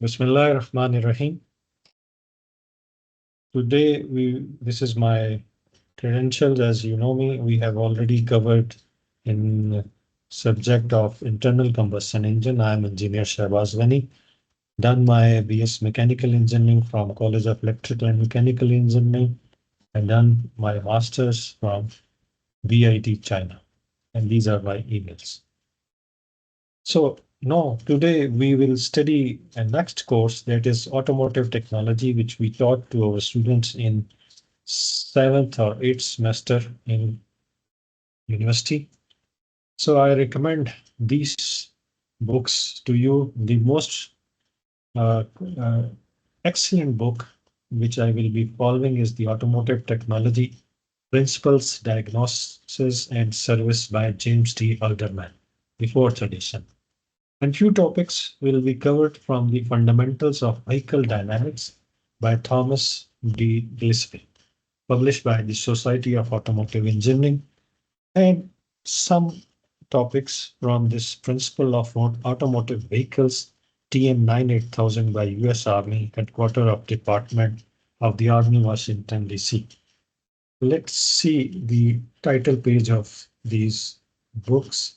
Bismillahirrahmanirrahim. Today this is my credentials. As you know me, we have already covered in subject of internal combustion engine. I am engineer Shahbaz Ghani, done my BS Mechanical Engineering from College of Electrical and Mechanical Engineering, and done my master's from VIT China. And these are my emails. So no, today we will study a next course, that is automotive technology, which we taught to our students in 7th or 8th semester in university. So I recommend these books to you. The most uh, uh, excellent book which I will be following is the Automotive Technology Principles, Diagnosis and Service by James D. Halderman, the fourth edition. And few topics will be covered from the Fundamentals of Vehicle Dynamics by Thomas D. Gillespie, published by the Society of Automotive Engineering, and some topics from this Principle of Automotive Vehicles, TM 98000 by US Army, Headquarters of Department of the Army, Washington, D.C. Let's see the title page of these books.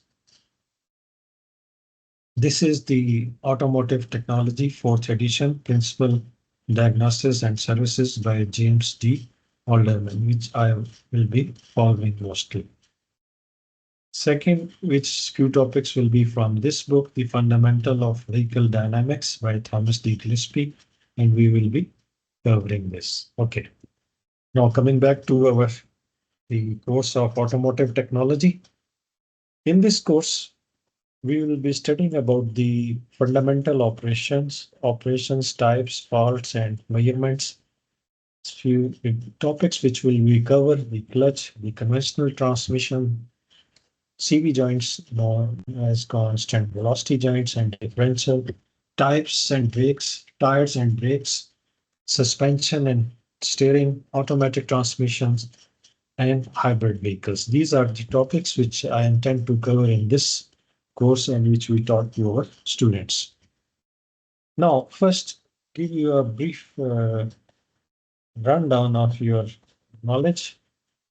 This is the Automotive Technology, 4th edition, Principal Diagnosis and Services by James D. Alderman, which I will be following mostly. Second, which few topics will be from this book, The Fundamental of Vehicle Dynamics by Thomas D. Gillespie, and we will be covering this. Okay. Now coming back to the course of automotive technology. In this course, we will be studying about the fundamental operations types, faults, and measurements. Few topics which will be covered: the clutch, the conventional transmission, CV joints known as constant velocity joints and differential, types and brakes, tires and brakes, suspension and steering, automatic transmissions, and hybrid vehicles. These are the topics which I intend to cover in this course and which we taught to our students. Now, first, give you a brief rundown of your knowledge.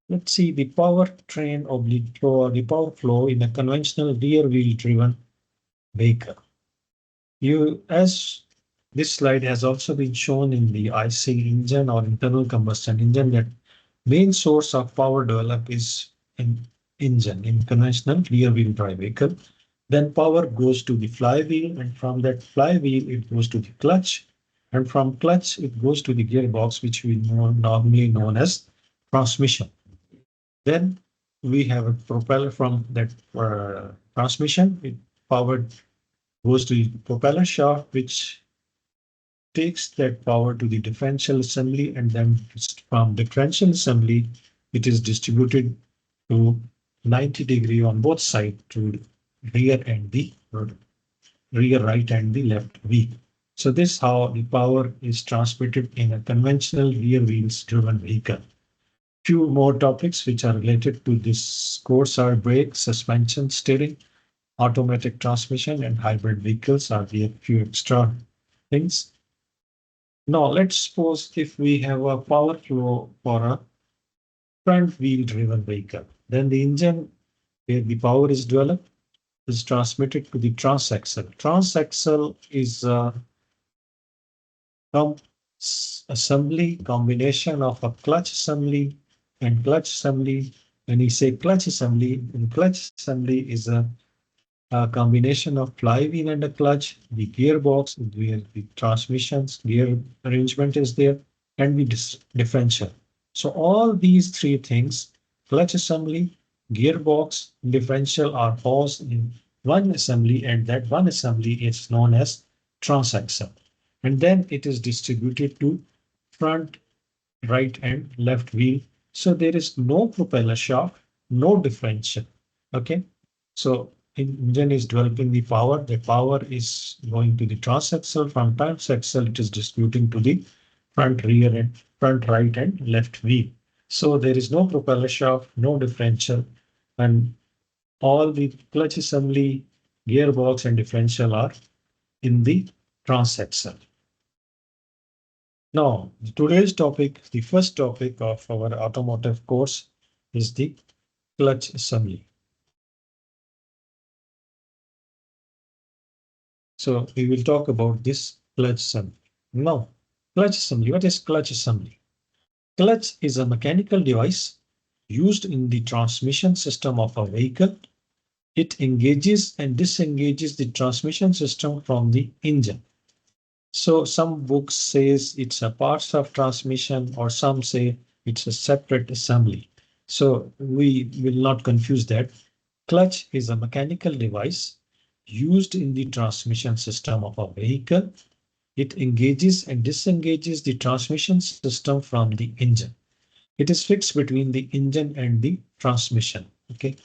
Let's see the powertrain oblique flow or the power flow in a conventional rear wheel driven vehicle. As this slide has also been shown in the IC engine or internal combustion engine, that main source of power developed is in engine in conventional rear wheel drive vehicle. Then power goes to the flywheel, and from that flywheel it goes to the clutch, and from clutch it goes to the gearbox, which we normally known as transmission. Then we have a propeller. From that transmission, it powered goes to the propeller shaft, which takes that power to the differential assembly, and then from differential assembly, it is distributed to 90-degree on both sides to rear and the rear right and the left wheel. So this is how the power is transmitted in a conventional rear wheels driven vehicle. Few more topics which are related to this course are brake, suspension, steering, automatic transmission, and hybrid vehicles are the few extra things. Now let's suppose if we have a power flow for a front wheel driven vehicle, then the engine where the power is developed is transmitted to the transaxle. Transaxle is a assembly combination of a clutch assembly and clutch assembly. When we say clutch assembly, in clutch assembly is a combination of flywheel and a clutch, the gearbox where the transmissions gear arrangement is there, and the differential. So all these three things, clutch assembly, gearbox, differential, are housed in one assembly, and that one assembly is known as transaxle. And then it is distributed to front, right, and left wheel. So there is no propeller shaft, no differential. Okay. So engine is developing the power. The power is going to the transaxle. From transaxle, it is distributing to the front, rear, and front, right, and left wheel. So there is no propeller shaft, no differential, and all the clutch assembly, gearbox, and differential are in the transaxle. Now, today's topic, the first topic of our automotive course is the clutch assembly. So we will talk about this clutch assembly. Now, clutch assembly, what is clutch assembly? Clutch is a mechanical device used in the transmission system of a vehicle. It engages and disengages the transmission system from the engine. So some books says it's a parts of transmission, or some say it's a separate assembly. So we will not confuse that. Clutch is a mechanical device used in the transmission system of a vehicle. It engages and disengages the transmission system from the engine. It is fixed between the engine and the transmission. Okay.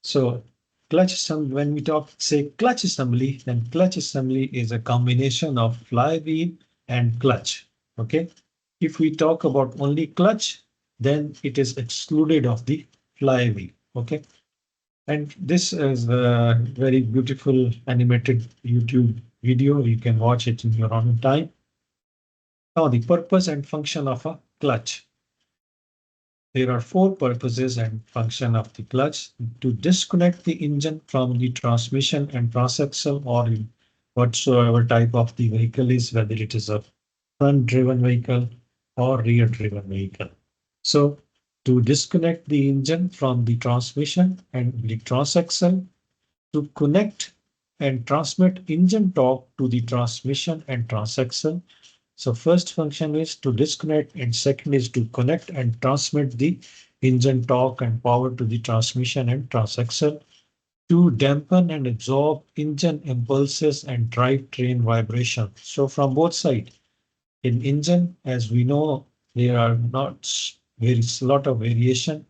So clutch assembly, when we talk, say clutch assembly, then clutch assembly is a combination of flywheel and clutch. Okay. If we talk about only clutch, then it is excluded of the flywheel. Okay. And this is a very beautiful animated YouTube video. You can watch it in your own time. Now, the purpose and function of a clutch. There are four purposes and function of the clutch: to disconnect the engine from the transmission and transaxle, or whatsoever type of the vehicle is, whether it is a front driven vehicle or rear driven vehicle. So to disconnect the engine from the transmission and the transaxle, to connect and transmit engine torque to the transmission and transaxle. So first function is to disconnect, and second is to connect and transmit the engine torque and power to the transmission and transaxle, to dampen and absorb engine impulses and drivetrain vibration. So from both sides, in engine, as we know, there are not very lot of variation,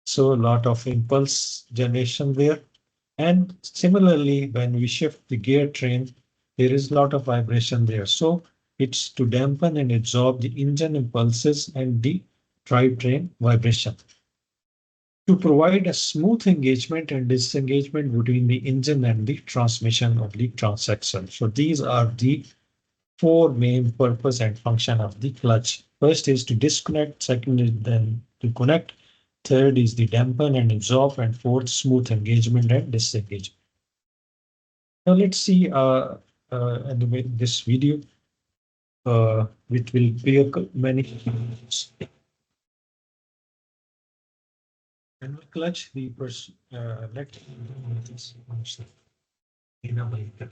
so a lot of impulse generation there. And similarly, when we shift the gear train, there is a lot of vibration there. So it's to dampen and absorb the engine impulses and the drivetrain vibration. To provide a smooth engagement and disengagement between the engine and the transmission of the transaxle. So these are the four main purpose and function of the clutch. First is to disconnect, second is then to connect, third is the dampen and absorb, and fourth, smooth engagement and disengagement. Now let's see animate this video, which will be many. And we clutch the let this function in a vehicle.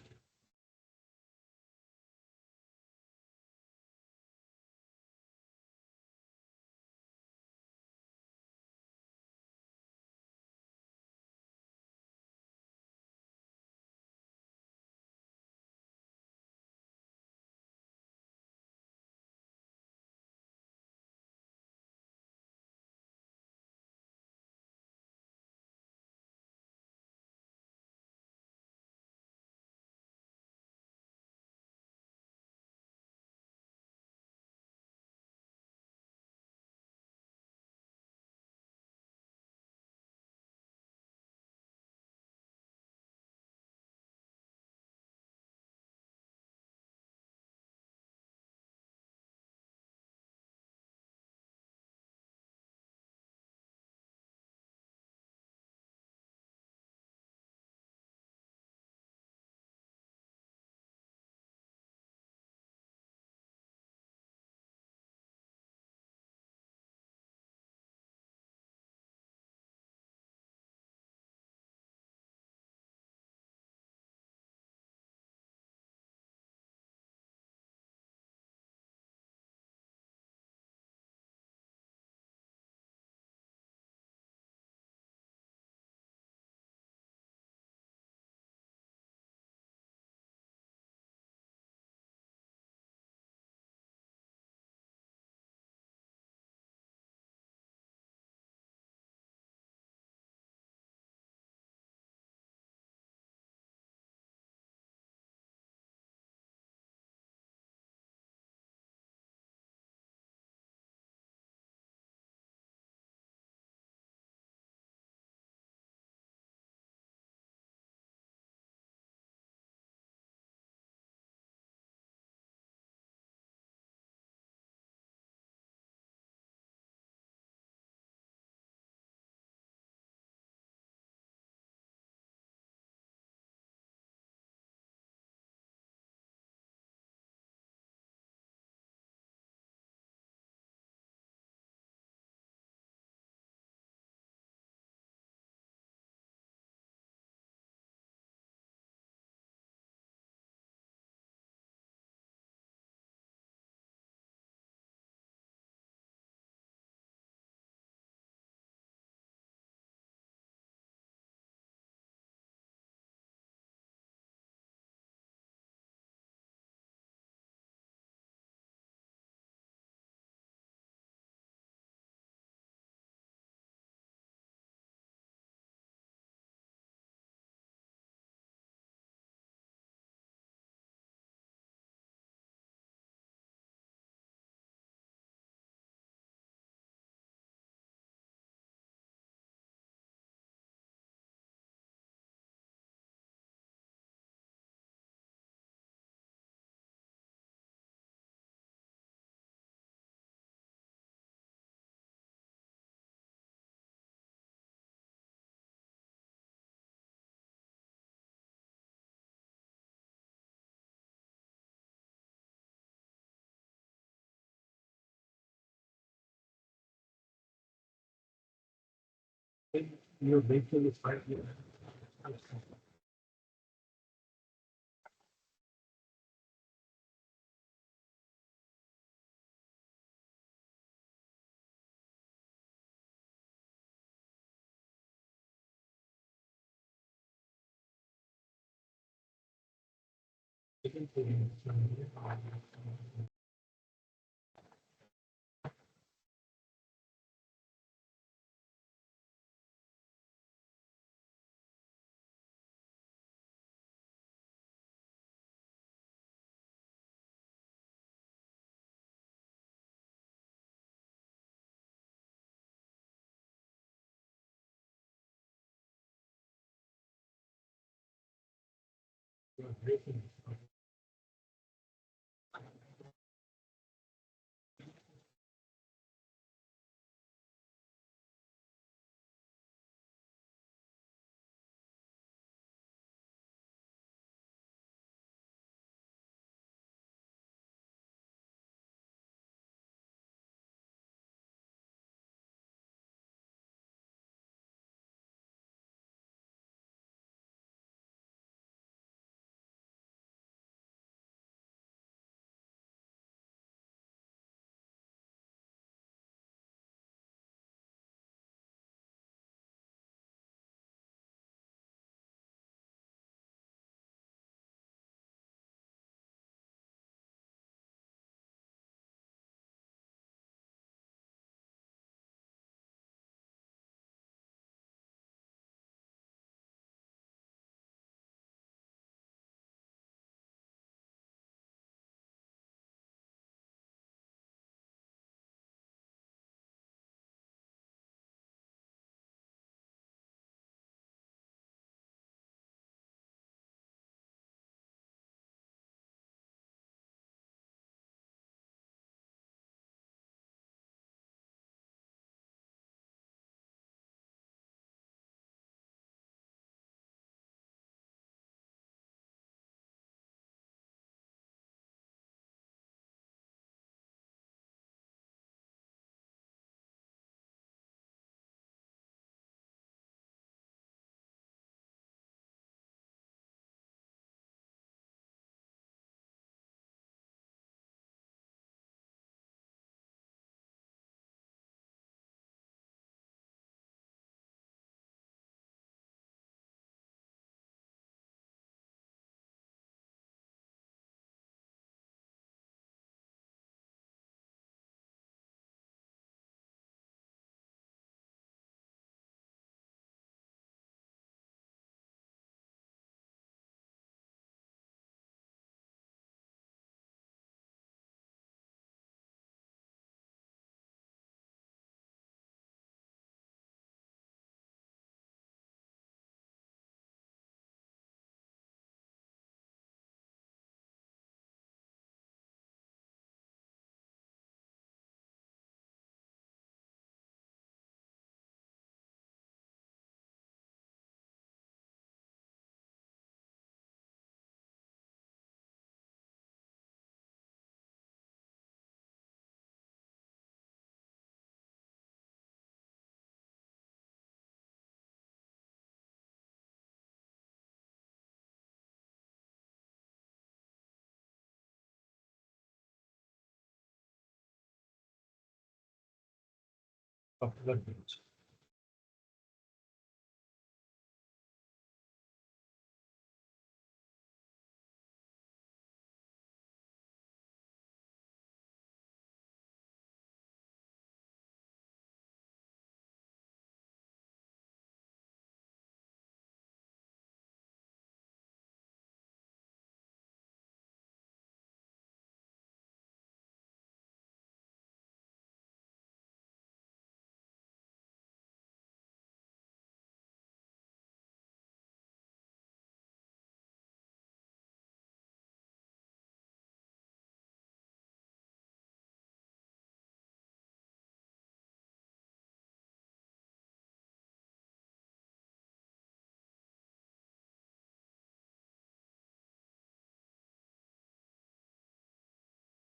Your vehicle is 5 years.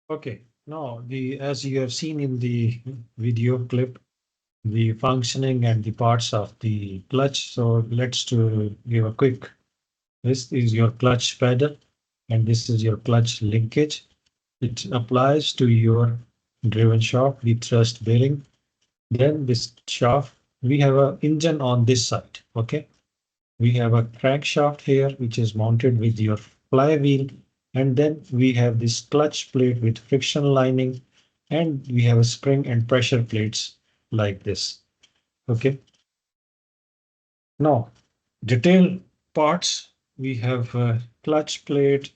Okay. Now, the as you have seen in the video clip, the functioning and the parts of the clutch. So let's give a quick. This is your clutch pedal and this is your clutch linkage. It applies to your driven shaft, the thrust bearing. Then this shaft, we have a engine on this side. Okay. We have a crankshaft here, which is mounted with your flywheel. And then we have this clutch plate with friction lining. And we have a spring and pressure plates like this. Okay. Now, detailed parts, we have a clutch plate,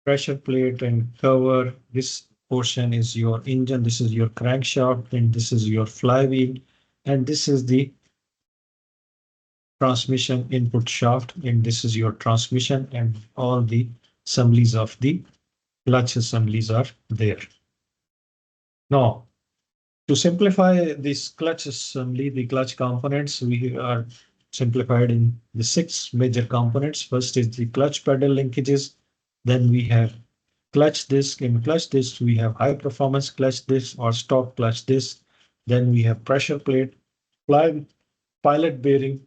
pressure plate and cover. This portion is your engine. This is your crankshaft and this is your flywheel. And this is the transmission input shaft and this is your transmission and all the assemblies of the clutch assemblies are there. Now, to simplify this clutch assembly, the clutch components, we are simplified in the 6 major components. First is the clutch pedal linkages. Then we have clutch disc. In clutch disc, we have high performance clutch disc or stock clutch disc. Then we have pressure plate, pilot bearing,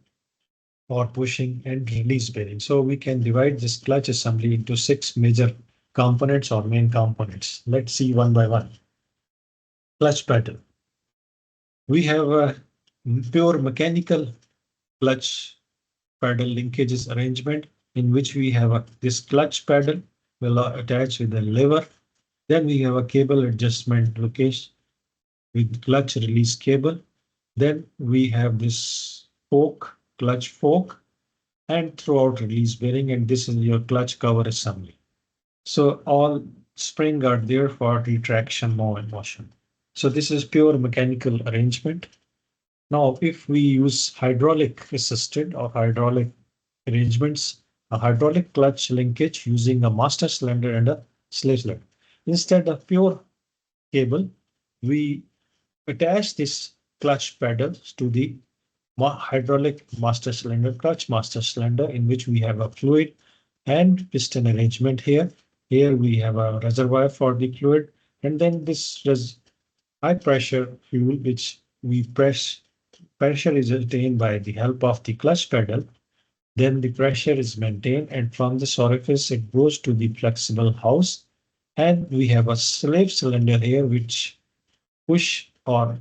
or pushing and release bearing. So we can divide this clutch assembly into 6 major components or main components. Let's see one by one. Clutch pedal. We have a pure mechanical clutch pedal linkages arrangement in which we have this clutch pedal will attach with a lever. Then we have a cable adjustment location with clutch release cable. Then we have this fork, clutch fork, and throughout release bearing, and this is your clutch cover assembly. So all spring are there for retraction motion. So this is pure mechanical arrangement. Now, if we use hydraulic assisted or hydraulic arrangements, a hydraulic clutch linkage using a master cylinder and a slave cylinder. Instead of pure cable, we attach this clutch pedals to the hydraulic master cylinder, clutch master cylinder, in which we have a fluid and piston arrangement here. Here we have a reservoir for the fluid, and then this high pressure fuel, which we press. Pressure is attained by the help of the clutch pedal. Then the pressure is maintained, and from this orifice it goes to the flexible house. And we have a slave cylinder here, which push or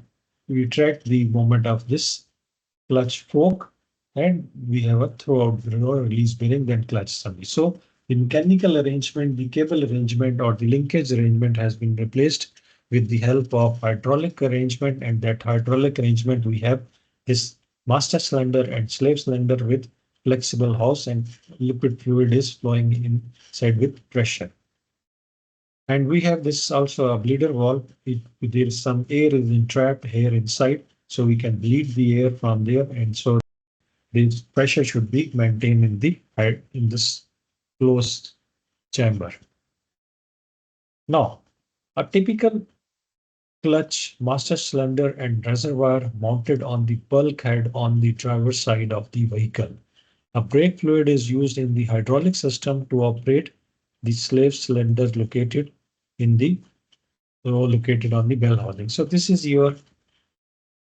retract the moment of this clutch fork, and we have a throughout the release bearing, then clutch assembly. So the mechanical arrangement, the cable arrangement or the linkage arrangement has been replaced with the help of hydraulic arrangement, and that hydraulic arrangement we have this master cylinder and slave cylinder with flexible house, and liquid fluid is flowing inside with pressure. And we have this also a bleeder valve. There is some air is entrapped here inside, so we can bleed the air from there, and so the pressure should be maintained in this closed chamber. Now, a typical clutch master cylinder and reservoir mounted on the bulkhead on the driver's side of the vehicle. A brake fluid is used in the hydraulic system to operate the slave cylinder located in the row located on the bell housing. So this is your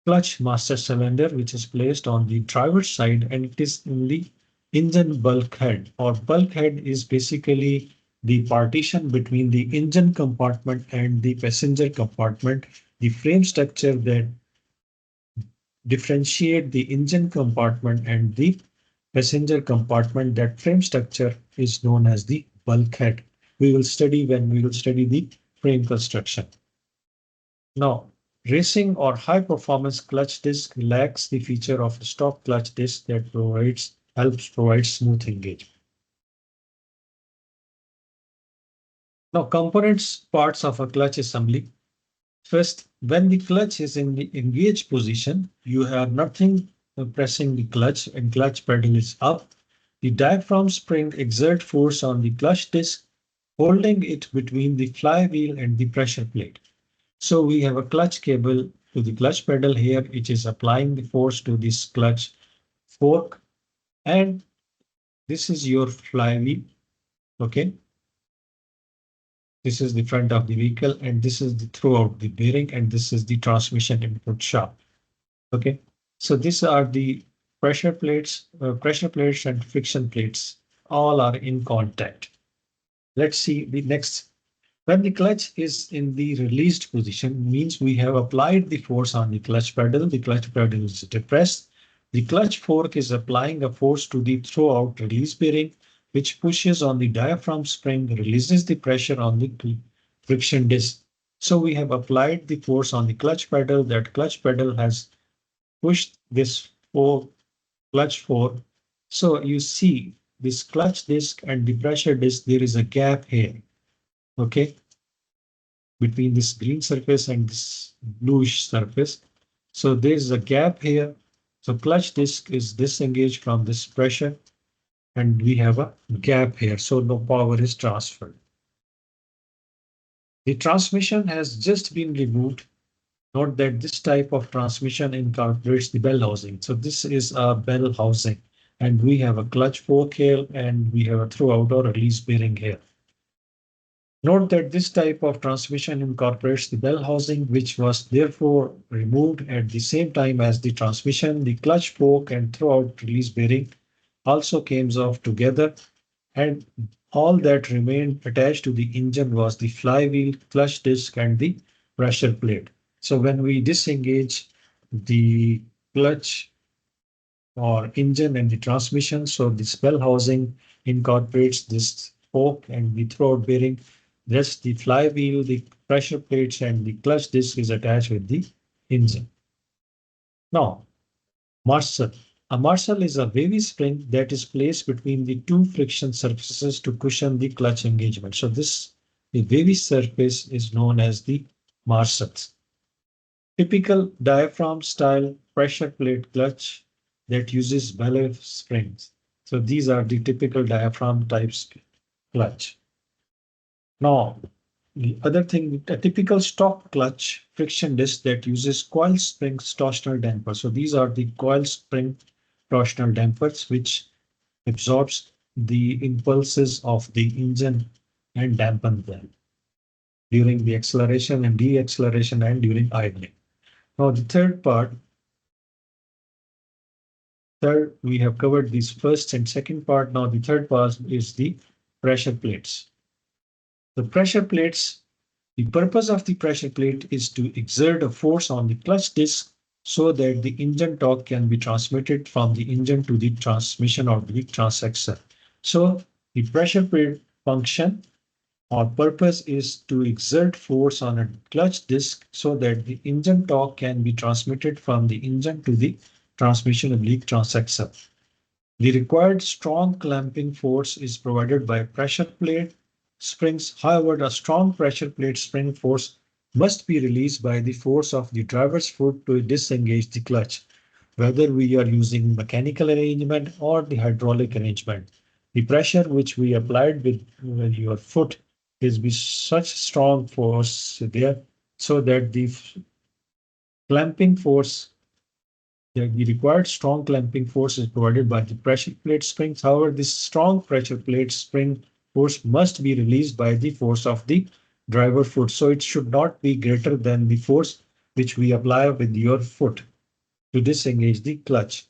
clutch master cylinder, which is placed on the driver's side, and it is in the engine bulkhead. Or bulkhead is basically the partition between the engine compartment and the passenger compartment, the frame structure that differentiate the engine compartment and the passenger compartment. That frame structure is known as the bulkhead. We will study when we will study the frame construction. Now, racing or high performance clutch disc lacks the feature of a stock clutch disc that helps provide smooth engagement. Now, components parts of a clutch assembly. First, when the clutch is in the engaged position, you have nothing pressing the clutch and clutch pedal is up. The diaphragm spring exert force on the clutch disc, holding it between the flywheel and the pressure plate. So we have a clutch cable to the clutch pedal here, which is applying the force to this clutch fork. And this is your flywheel. Okay. This is the front of the vehicle, and this is the throughout the bearing, and this is the transmission input shaft. Okay, so these are the pressure plates and friction plates. All are in contact. Let's see the next. When the clutch is in the released position, means we have applied the force on the clutch pedal is depressed. The clutch fork is applying a force to the throwout release bearing, which pushes on the diaphragm spring, releases the pressure on the friction disc. So we have applied the force on the clutch pedal. That clutch pedal has pushed this clutch fork. So you see this clutch disc and the pressure disc, there is a gap here. Okay, between this green surface and this bluish surface. So there's a gap here. So clutch disc is disengaged from this pressure and we have a gap here. So no power is transferred. The transmission has just been removed. Note that this type of transmission incorporates the bell housing. So this is a bell housing and we have a clutch fork here and we have a throwout or release bearing here. Note that this type of transmission incorporates the bell housing, which was therefore removed at the same time as the transmission. The clutch fork and throwout release bearing also came off together, and all that remained attached to the engine was the flywheel, clutch disc, and the pressure plate. So when we disengage the clutch or engine and the transmission. So this bell housing incorporates this fork and the throwout bearing. Just the flywheel, the pressure plates, and the clutch disc is attached with the engine. Now, Marshall. A Marshall is a wavy spring that is placed between the two friction surfaces to cushion the clutch engagement. So this the wavy surface is known as the Marshalls. Typical diaphragm style pressure plate clutch that uses bellow springs. So these are the typical diaphragm types clutch. Now, the other thing, a typical stock clutch friction disc that uses coil springs torsional dampers. So these are the coil spring torsional dampers, which absorbs the impulses of the engine and dampen them during the acceleration and deceleration and during idling. Now, the third, we have covered this first and second part. Now the third part is the pressure plates. The pressure plates, the purpose of the pressure plate is to exert a force on the clutch disc so that the engine torque can be transmitted from the engine to the transmission or the transaxle. So the pressure plate function or purpose is to exert force on a clutch disc so that the engine torque can be transmitted from the engine to the transmission oblique transaxle. The required strong clamping force is provided by pressure plate springs. However, a strong pressure plate spring force must be released by the force of the driver's foot to disengage the clutch, whether we are using mechanical arrangement or the hydraulic arrangement. The pressure which we applied with your foot is with such strong force there so that the clamping force the required strong clamping force is provided by the pressure plate springs. However, this strong pressure plate spring force must be released by the force of the driver foot. So it should not be greater than the force which we apply with your foot to disengage the clutch.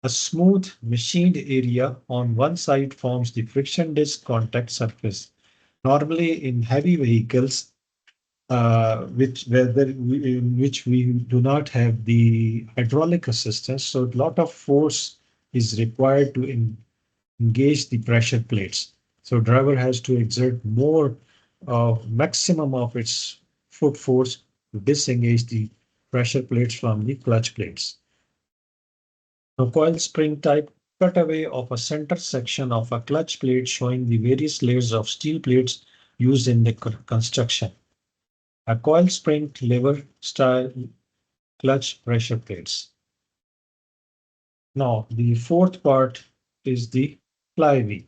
A smooth machined area on one side forms the friction disc contact surface. Normally in heavy vehicles, in which we do not have the hydraulic assistance. So a lot of force is required to engage the pressure plates. So driver has to exert more maximum of its foot force to disengage the pressure plates from the clutch plates. A coil spring type cutaway of a center section of a clutch plate showing the various layers of steel plates used in the construction. A coil spring lever style clutch pressure plates. Now, the fourth part is the flywheel.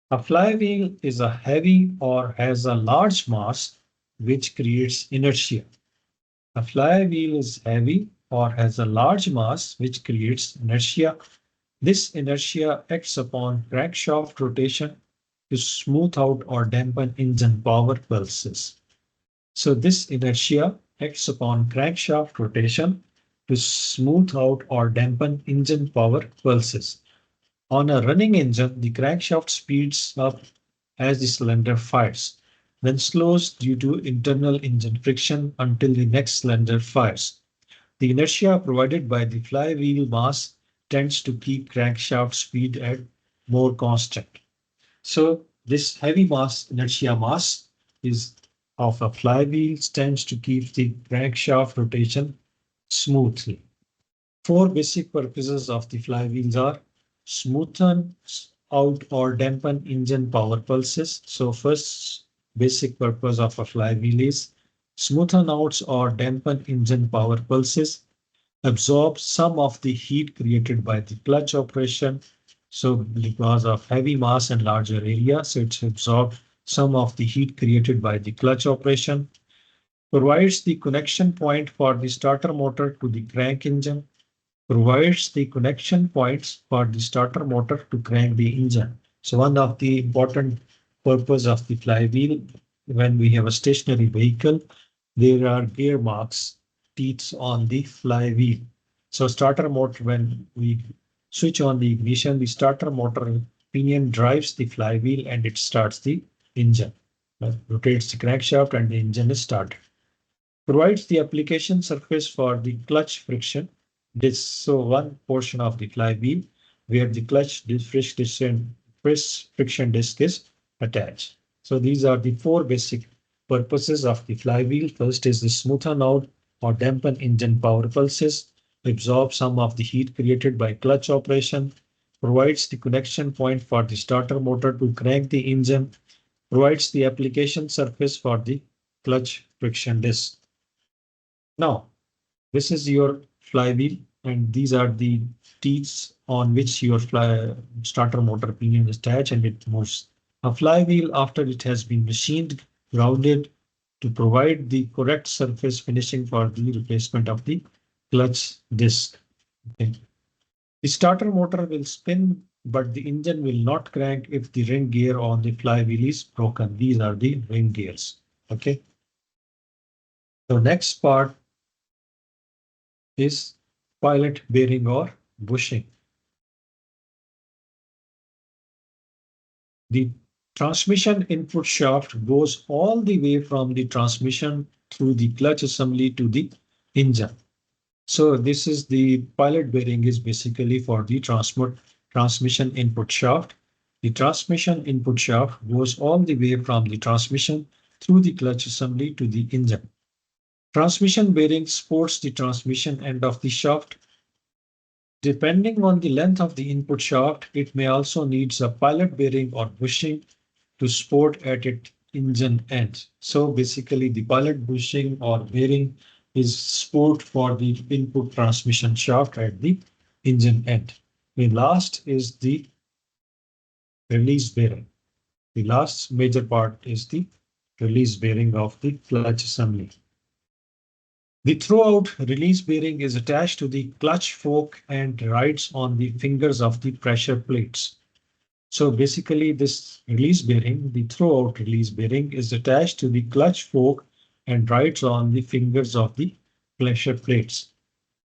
A flywheel is a heavy or has a large mass which creates inertia. A flywheel is heavy or has a large mass which creates inertia. This inertia acts upon crankshaft rotation, to smooth out or dampen engine power pulses. So this inertia acts upon crankshaft rotation to smooth out or dampen engine power pulses. On a running engine, the crankshaft speeds up as the cylinder fires, then slows due to internal engine friction until the next cylinder fires. The inertia provided by the flywheel mass tends to keep crankshaft speed at more constant. So this heavy mass, inertia mass, is of a flywheel tends to keep the crankshaft rotation smoothly. Four basic purposes of the flywheels are smoothen out or dampen engine power pulses. So first basic purpose of a flywheel is smoothen out or dampen engine power pulses, absorb some of the heat created by the clutch operation. So because of heavy mass and larger area, so it's absorbed some of the heat created by the clutch operation, provides the connection point for the starter motor to the crank engine, provides the connection points for the starter motor to crank the engine. So one of the important purpose of the flywheel when we have a stationary vehicle, there are gear marks, teeth on the flywheel. So starter motor, when we switch on the ignition, the starter motor pinion drives the flywheel and it starts the engine. Rotates the crankshaft and the engine is started. Provides the application surface for the clutch friction disc. So one portion of the flywheel where the clutch friction disc is attached. So these are the four basic purposes of the flywheel. First is the smoothen out or dampen engine power pulses, absorb some of the heat created by clutch operation, provides the connection point for the starter motor to crank the engine, provides the application surface for the clutch friction disc. Now, this is your flywheel, and these are the teeth on which your starter motor pinion is attached and it moves. A flywheel, after it has been machined, grounded to provide the correct surface finishing for the replacement of the clutch disc. Okay. The starter motor will spin, but the engine will not crank if the ring gear on the flywheel is broken. These are the ring gears. Okay. So next part is pilot bearing or bushing. The transmission input shaft goes all the way from the transmission through the clutch assembly to the engine. So this is the pilot bearing is basically for the transmission input shaft. The transmission input shaft goes all the way from the transmission through the clutch assembly to the engine. Transmission bearing supports the transmission end of the shaft. Depending on the length of the input shaft, it may also needs a pilot bearing or bushing to support at its engine end. So basically the pilot bushing or bearing is support for the input transmission shaft at the engine end. The last is the release bearing. The last major part is the release bearing of the clutch assembly. The throughout release bearing is attached to the clutch fork and rides on the fingers of the pressure plates. So basically this release bearing, the throwout release bearing is attached to the clutch fork and rides on the fingers of the pressure plates.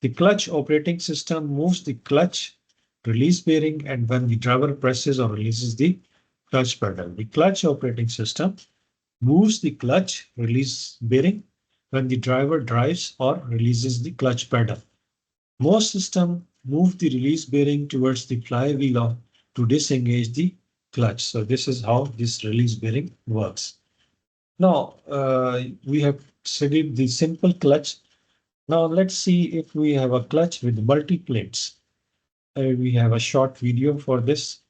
The clutch operating system moves the clutch release bearing and when the driver presses or releases the clutch pedal. The clutch operating system moves the clutch release bearing when the driver drives or releases the clutch pedal. Most systems move the release bearing towards the flywheel to disengage the clutch. So this is how this release bearing works. Now we have studied the simple clutch. Now let's see if we have a clutch with multi plates. We have a short video for this.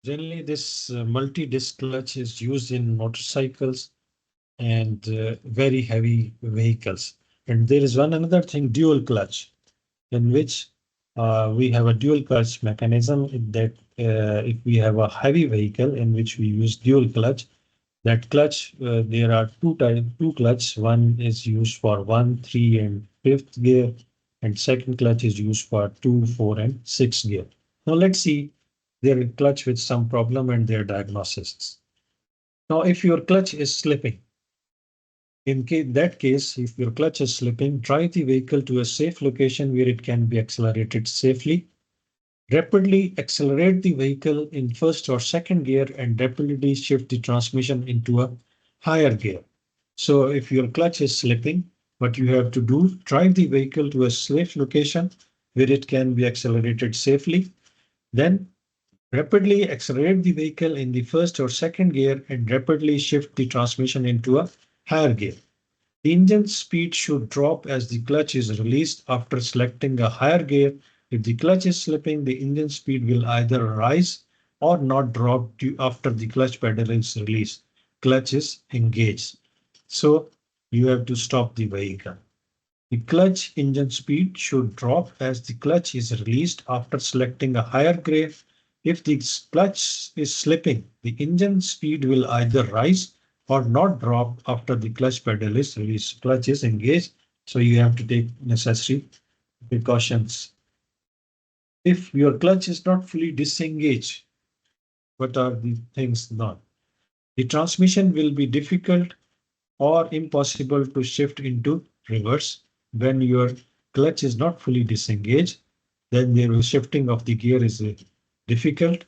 Generally, this multi-disc clutch is used in motorcycles and very heavy vehicles. And there is one another thing, dual clutch, in which we have a dual clutch mechanism that if we have a heavy vehicle in which we use dual clutch, that clutch, there are two clutch. One is used for 1, 3, and fifth gear, and second clutch is used for 2, 4, and 6 gear. Now let's see their clutch with some problem and their diagnosis. Now, if your clutch is slipping, in that case, if your clutch is slipping, drive the vehicle to a safe location where it can be accelerated safely. Rapidly accelerate the vehicle in first or second gear and rapidly shift the transmission into a higher gear. So if your clutch is slipping, what you have to do, drive the vehicle to a safe location where it can be accelerated safely. Then rapidly accelerate the vehicle in the first or second gear and rapidly shift the transmission into a higher gear. The engine speed should drop as the clutch is released after selecting a higher gear. If the clutch is slipping, the engine speed will either rise or not drop after the clutch pedal is released. Clutch is engaged. So you have to stop the vehicle. The clutch engine speed should drop as the clutch is released after selecting a higher gear. If the clutch is slipping, the engine speed will either rise or not drop after the clutch pedal is released. Clutch is engaged, so you have to take necessary precautions. If your clutch is not fully disengaged, what are the things not? The transmission will be difficult or impossible to shift into reverse. When your clutch is not fully disengaged, then the shifting of the gear is difficult.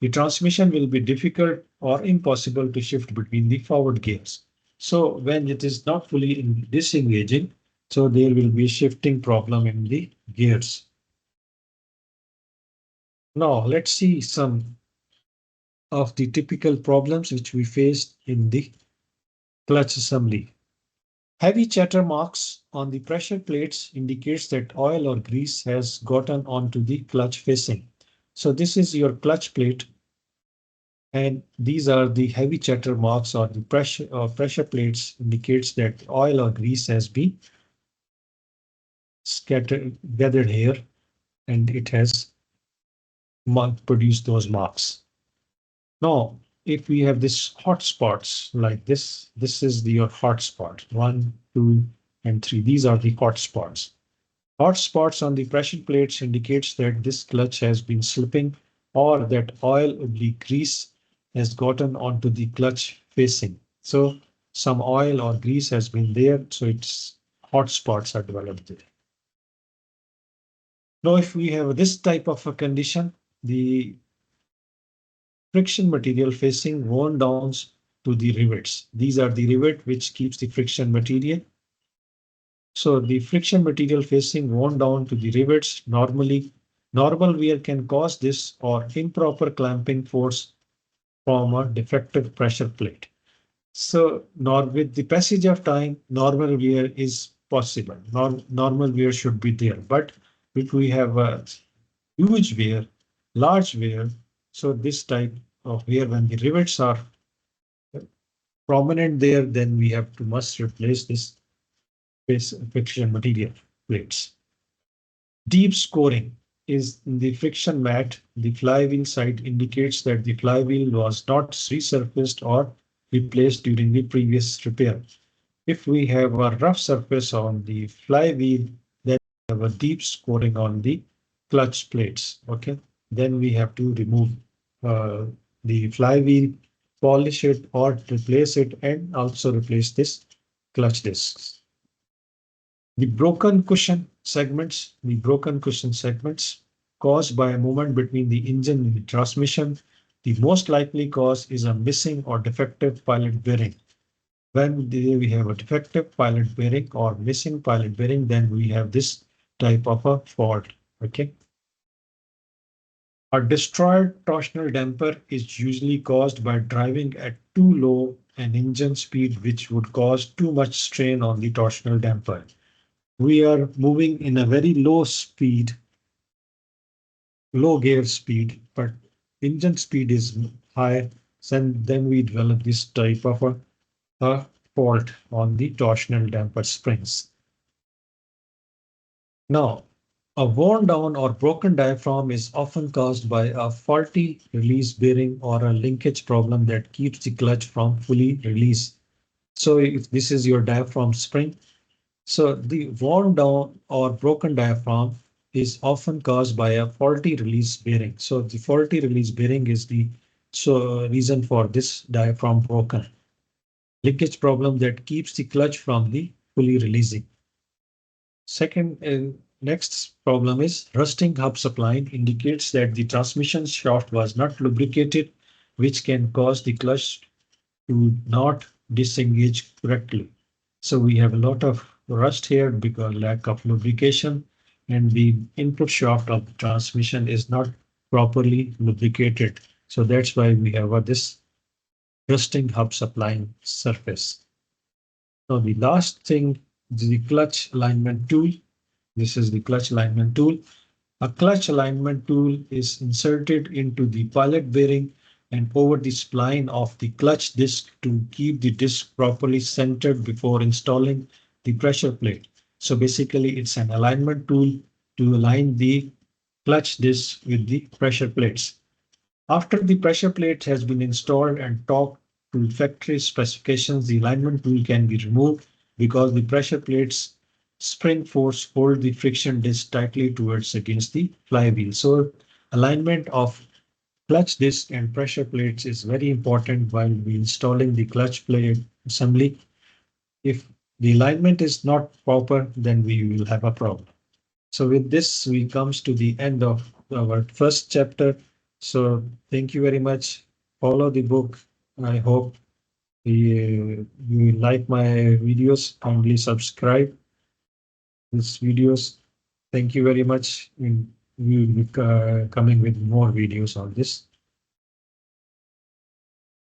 The transmission will be difficult or impossible to shift between the forward gears. So when it is not fully disengaging, so there will be a shifting problem in the gears. Now let's see some of the typical problems which we faced in the clutch assembly. Heavy chatter marks on the pressure plates indicates that oil or grease has gotten onto the clutch facing. So this is your clutch plate, and these are the heavy chatter marks or the pressure plates indicates that oil or grease has been gathered here, and it has produced those marks. Now, if we have this hot spots like this is your hot spot, 1, 2, and 3. These are the hot spots. Hot spots on the pressure plates indicates that this clutch has been slipping or that oil or grease has gotten onto the clutch facing. So some oil or grease has been there, so it's hot spots are developed there. Now, if we have this type of a condition, the friction material facing worn down to the rivets. These are the rivet which keeps the friction material. So the friction material facing worn down to the rivets, normal wear can cause this or improper clamping force from a defective pressure plate. So nor with the passage of time, normal wear is possible. Normal wear should be there. But if we have a huge wear, large wear, so this type of wear, when the rivets are prominent there, then we have to must replace this friction material plates. Deep scoring is in the friction mat. The flywheel side indicates that the flywheel was not resurfaced or replaced during the previous repair. If we have a rough surface on the flywheel, then we have a deep scoring on the clutch plates. Okay, then we have to remove the flywheel, polish it or replace it, and also replace this clutch discs. The broken cushion segments caused by a movement between the engine and the transmission. The most likely cause is a missing or defective pilot bearing. When we have a defective pilot bearing or missing pilot bearing, then we have this type of a fault. Okay. A destroyed torsional damper is usually caused by driving at too low an engine speed, which would cause too much strain on the torsional damper. We are moving in a very low speed, low gear speed, but engine speed is high, then we develop this type of a fault on the torsional damper springs. Now, a worn down or broken diaphragm is often caused by a faulty release bearing or a linkage problem that keeps the clutch from fully release. So if this is your diaphragm spring, so the worn down or broken diaphragm is often caused by a faulty release bearing. So the faulty release bearing is the reason for this diaphragm broken. Linkage problem that keeps the clutch from the fully releasing. Second, next problem is rusting hub supply indicates that the transmission shaft was not lubricated, which can cause the clutch to not disengage correctly. So we have a lot of rust here because lack of lubrication, and the input shaft of the transmission is not properly lubricated. So that's why we have this rusting hub supplying surface. Now the last thing is the clutch alignment tool. This is the clutch alignment tool. A clutch alignment tool is inserted into the pilot bearing and over the spline of the clutch disc to keep the disc properly centered before installing the pressure plate. So basically it's an alignment tool to align the clutch disc with the pressure plates. After the pressure plate has been installed and torqued to factory specifications, the alignment tool can be removed because the pressure plates spring force hold the friction disc tightly towards against the flywheel. So alignment of clutch disc and pressure plates is very important while we installing the clutch plate assembly. If the alignment is not proper, then we will have a problem. So with this, we comes to the end of our first chapter. So thank you very much. Follow the book. I hope you like my videos. Kindly subscribe these videos. Thank you very much. We will be coming with more videos on this.